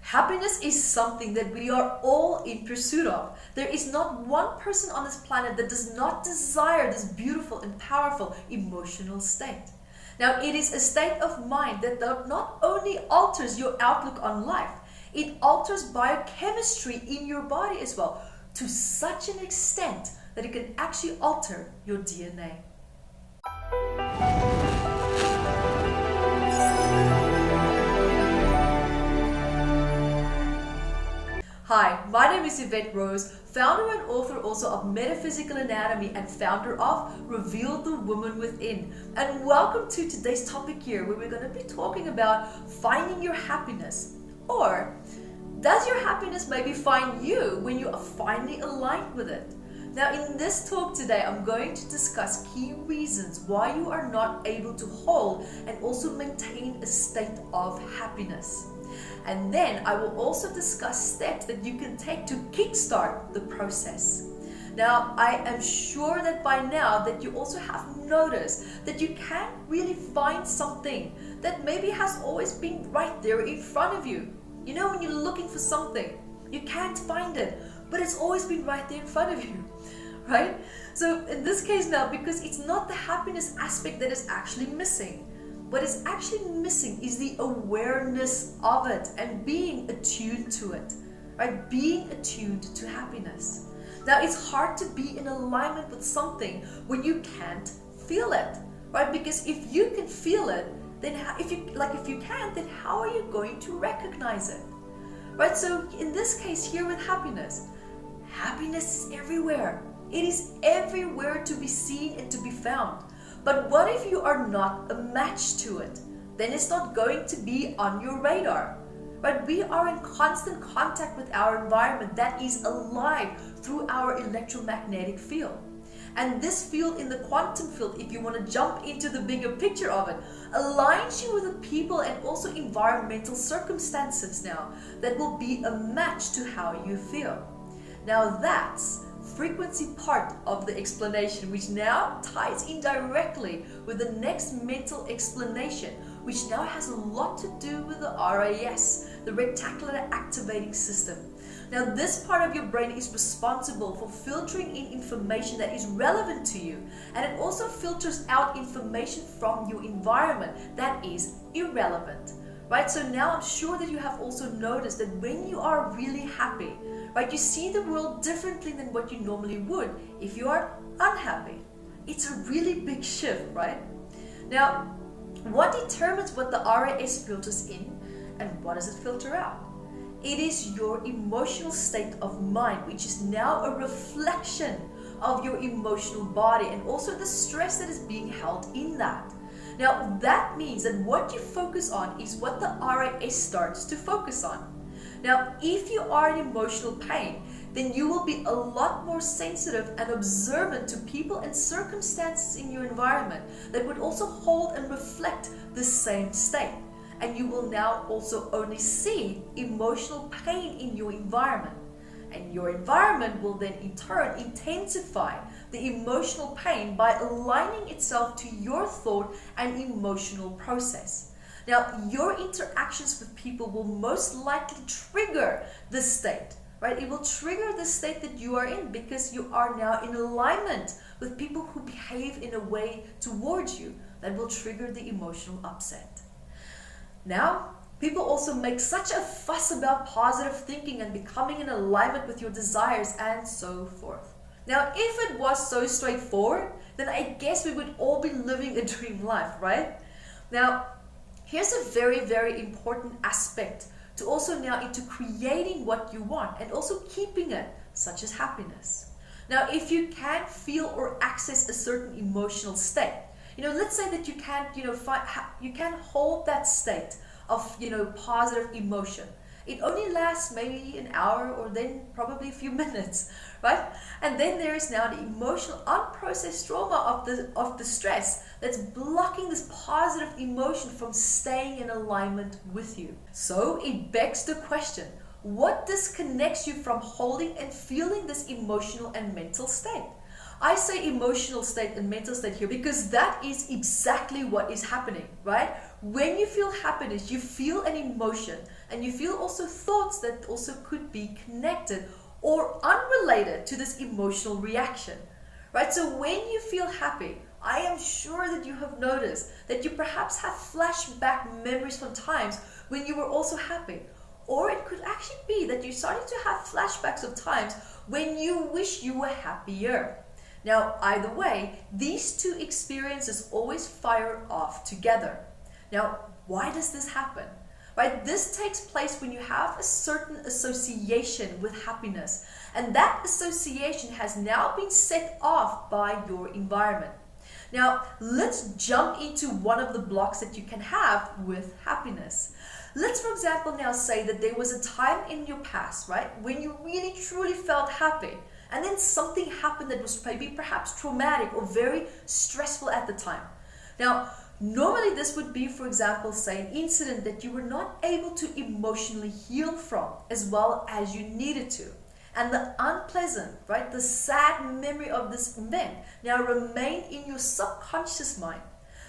Happiness is something that we are all in pursuit of. There is not one person on this planet that does not desire this beautiful and powerful emotional state. Now, it is a state of mind that not only alters your outlook on life, it alters biochemistry in your body as well, to such an extent that it can actually alter your DNA. Hi, my name is Evette Rose, founder and author also of Metaphysical Anatomy and founder of Reveal the Woman Within. And welcome to today's topic here, where we're going to be talking about finding your happiness. Or, does your happiness maybe find you when you are finally aligned with it? Now, in this talk today, I'm going to discuss key reasons why you are not able to hold and also maintain a state of happiness. And then I will also discuss steps that you can take to kickstart the process. Now, I am sure that by now that you also have noticed that you can't really find something that maybe has always been right there in front of you. You know, when you're looking for something, you can't find it, but it's always been right there in front of you, right? So in this case now, because it's not the happiness aspect that is actually missing, what is actually missing is the awareness of it and being attuned to it, right? Being attuned to happiness. Now, it's hard to be in alignment with something when you can't feel it, right? Because if you can feel it, then if you can't, then how are you going to recognize it, right? So in this case here with happiness is everywhere. It is everywhere to be seen and to be found. But what if you are not a match to it? Then it's not going to be on your radar. But we are in constant contact with our environment that is alive through our electromagnetic field. And this field in the quantum field, if you want to jump into the bigger picture of it, aligns you with the people and also environmental circumstances now that will be a match to how you feel. Now that's frequency part of the explanation, which now ties in directly with the next mental explanation, which now has a lot to do with the RAS, the reticular activating system. Now, this part of your brain is responsible for filtering in information that is relevant to you, and it also filters out information from your environment that is irrelevant, right? So now I'm sure that you have also noticed that when you are really happy, right, you see the world differently than what you normally would if you are unhappy. It's a really big shift, right? Now, what determines what the RAS filters in and what does it filter out? It is your emotional state of mind, which is now a reflection of your emotional body and also the stress that is being held in that. Now, that means that what you focus on is what the RAS starts to focus on. Now, if you are in emotional pain, then you will be a lot more sensitive and observant to people and circumstances in your environment that would also hold and reflect the same state. And you will now also only see emotional pain in your environment. And your environment will then in turn intensify the emotional pain by aligning itself to your thought and emotional process. Now, your interactions with people will most likely trigger this state, right? It will trigger the state that you are in because you are now in alignment with people who behave in a way towards you that will trigger the emotional upset. Now, people also make such a fuss about positive thinking and becoming in alignment with your desires and so forth. Now, if it was so straightforward, then I guess we would all be living a dream life, right? Now, here's a very, very important aspect to also now into creating what you want and also keeping it, such as happiness. Now, if you can't feel or access a certain emotional state, let's say that you can't, you can't hold that state of, positive emotion. It only lasts maybe an hour or then probably a few minutes, right? And then there is now the emotional unprocessed trauma of the stress that's blocking this positive emotion from staying in alignment with you. So it begs the question, what disconnects you from holding and feeling this emotional and mental state? I say emotional state and mental state here because that is exactly what is happening, right? When you feel happiness, you feel an emotion and you feel also thoughts that also could be connected or unrelated to this emotional reaction, right? So when you feel happy, I am sure that you have noticed that you perhaps have flashback memories from times when you were also happy. Or it could actually be that you're starting to have flashbacks of times when you wish you were happier. Now, either way, these two experiences always fire off together. Now, why does this happen? Right? This takes place when you have a certain association with happiness, and that association has now been set off by your environment. Now, let's jump into one of the blocks that you can have with happiness. Let's, for example, now say that there was a time in your past, right, when you really truly felt happy, and then something happened that was maybe perhaps traumatic or very stressful at the time. Now, normally this would be, for example, say an incident that you were not able to emotionally heal from as well as you needed to. And the unpleasant, right, the sad memory of this event now remain in your subconscious mind.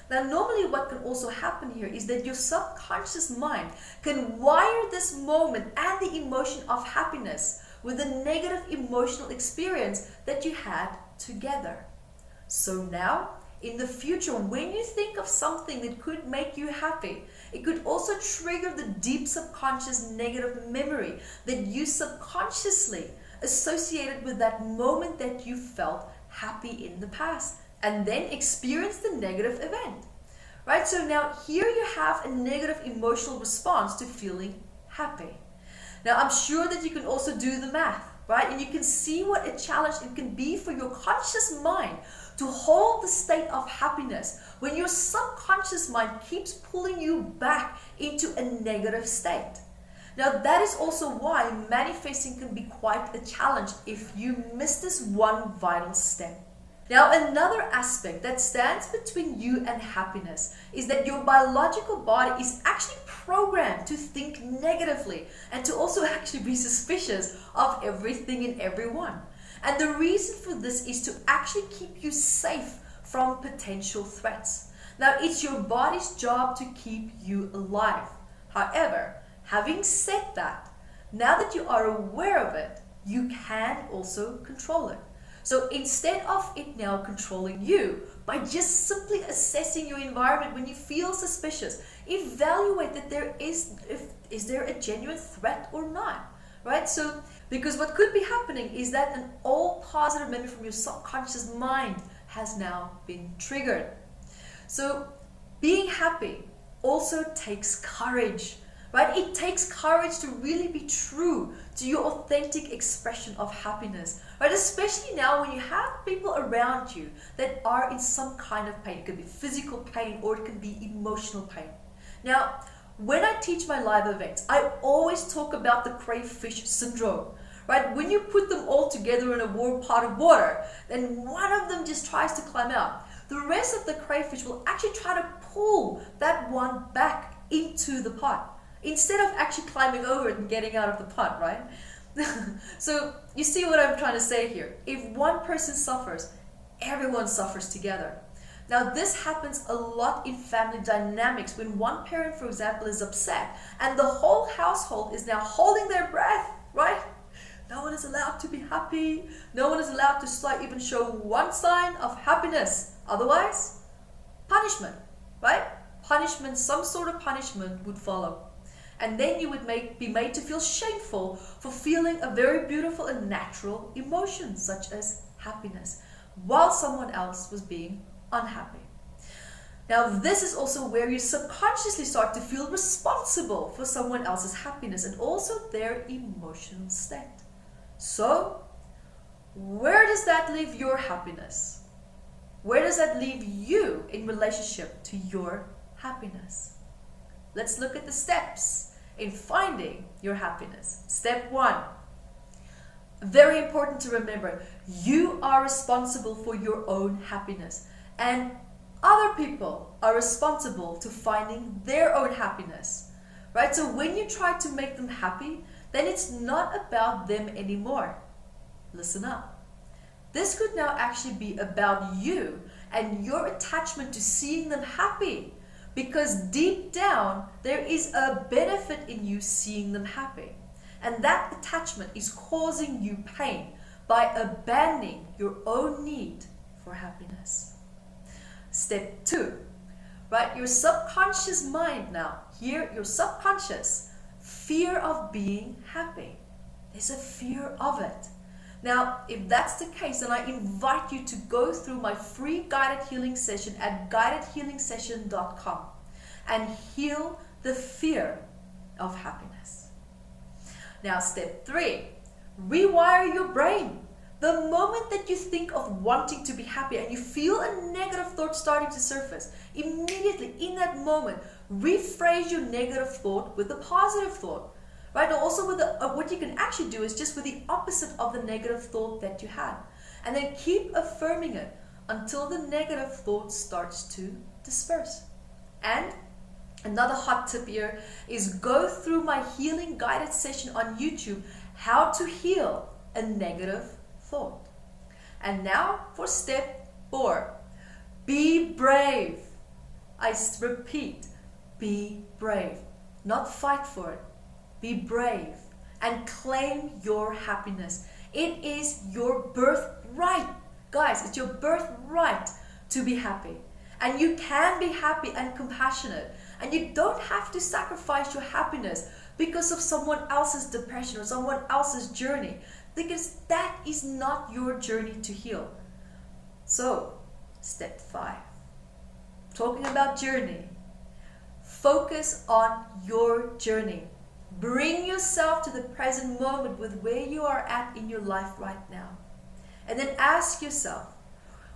Now, normally what can also happen here is that your subconscious mind can wire this moment and the emotion of happiness with a negative emotional experience that you had together. So now, in the future, when you think of something that could make you happy, it could also trigger the deep subconscious negative memory that you subconsciously associated with that moment that you felt happy in the past, and then experience the negative event. Right? So now here you have a negative emotional response to feeling happy. Now I'm sure that you can also do the math, right? And you can see what a challenge it can be for your conscious mind to hold the state of happiness when your subconscious mind keeps pulling you back into a negative state. Now that is also why manifesting can be quite a challenge if you miss this one vital step. Now another aspect that stands between you and happiness is that your biological body is actually programmed to think negatively and to also actually be suspicious of everything and everyone. And the reason for this is to actually keep you safe from potential threats. Now it's your body's job to keep you alive. However, having said that, now that you are aware of it, you can also control it. So instead of it now controlling you, by just simply assessing your environment when you feel suspicious, evaluate that is there a genuine threat or not, right? So, because what could be happening is that an old positive memory from your subconscious mind has now been triggered. So being happy also takes courage. Right? It takes courage to really be true to your authentic expression of happiness, right? Especially now when you have people around you that are in some kind of pain. It could be physical pain or it can be emotional pain. Now, when I teach my live events, I always talk about the crayfish syndrome, right? When you put them all together in a warm pot of water, then one of them just tries to climb out. The rest of the crayfish will actually try to pull that one back into the pot, instead of actually climbing over it and getting out of the pot, right? So you see what I'm trying to say here. If one person suffers, everyone suffers together. Now this happens a lot in family dynamics when one parent, for example, is upset and the whole household is now holding their breath, right? No one is allowed to be happy. No one is allowed to even show one sign of happiness. Otherwise, punishment, right? Punishment, some sort of punishment would follow. And then you would be made to feel shameful for feeling a very beautiful and natural emotion such as happiness, while someone else was being unhappy. Now this is also where you subconsciously start to feel responsible for someone else's happiness and also their emotional state. So where does that leave your happiness? Where does that leave you in relationship to your happiness? Let's look at the steps in finding your happiness. Step 1. Very important to remember, you are responsible for your own happiness, and other people are responsible to finding their own happiness, right? So when you try to make them happy, then it's not about them anymore. Listen up. This could now actually be about you and your attachment to seeing them happy, because deep down there is a benefit in you seeing them happy. And that attachment is causing you pain by abandoning your own need for happiness. Step 2, right? Your subconscious mind now, here, your subconscious, fear of being happy. There's a fear of it. Now, if that's the case, then I invite you to go through my free guided healing session at guidedhealingsession.com and heal the fear of happiness. Now, step 3, rewire your brain. The moment that you think of wanting to be happy and you feel a negative thought starting to surface, immediately in that moment, rephrase your negative thought with a positive thought. Right? Also, with what you can actually do is just with the opposite of the negative thought that you had. And then keep affirming it until the negative thought starts to disperse. And another hot tip here is go through my healing guided session on YouTube, how to heal a negative thought. And now for step 4, be brave. I repeat, be brave. Not fight for it. Be brave and claim your happiness. It is your birthright. Guys, it's your birthright to be happy. And you can be happy and compassionate. And you don't have to sacrifice your happiness because of someone else's depression or someone else's journey. Because that is not your journey to heal. So, step 5. Talking about journey. Focus on your journey. Bring yourself to the present moment with where you are at in your life right now. And then ask yourself,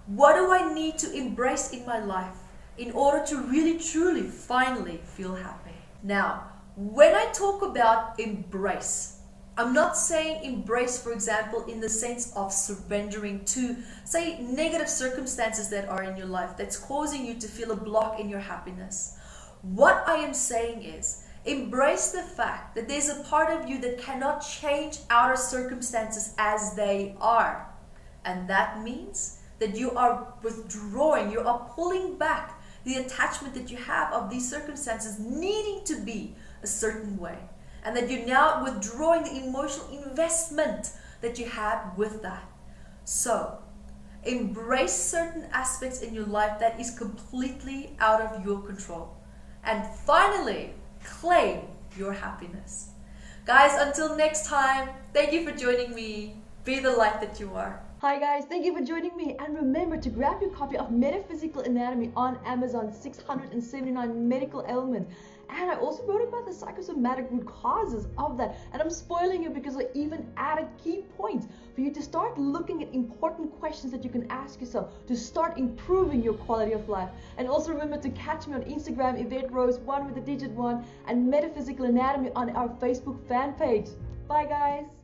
what do I need to embrace in my life in order to really, truly, finally feel happy? Now, when I talk about embrace, I'm not saying embrace, for example, in the sense of surrendering to, say, negative circumstances that are in your life that's causing you to feel a block in your happiness. What I am saying is, embrace the fact that there's a part of you that cannot change outer circumstances as they are. And that means that you are withdrawing, you are pulling back the attachment that you have of these circumstances needing to be a certain way. And that you're now withdrawing the emotional investment that you had with that. So, embrace certain aspects in your life that is completely out of your control. And finally, claim your happiness. Guys, until next time, thank you for joining me. Be the light that you are. Hi guys, thank you for joining me, and remember to grab your copy of Metaphysical Anatomy on Amazon, 679 medical ailments. And I also wrote about the psychosomatic root causes of that, and I'm spoiling you because I even added key points for you to start looking at important questions that you can ask yourself to start improving your quality of life. And also remember to catch me on Instagram, Evette Rose, 1 with the digit 1, and Metaphysical Anatomy on our Facebook fan page. Bye guys!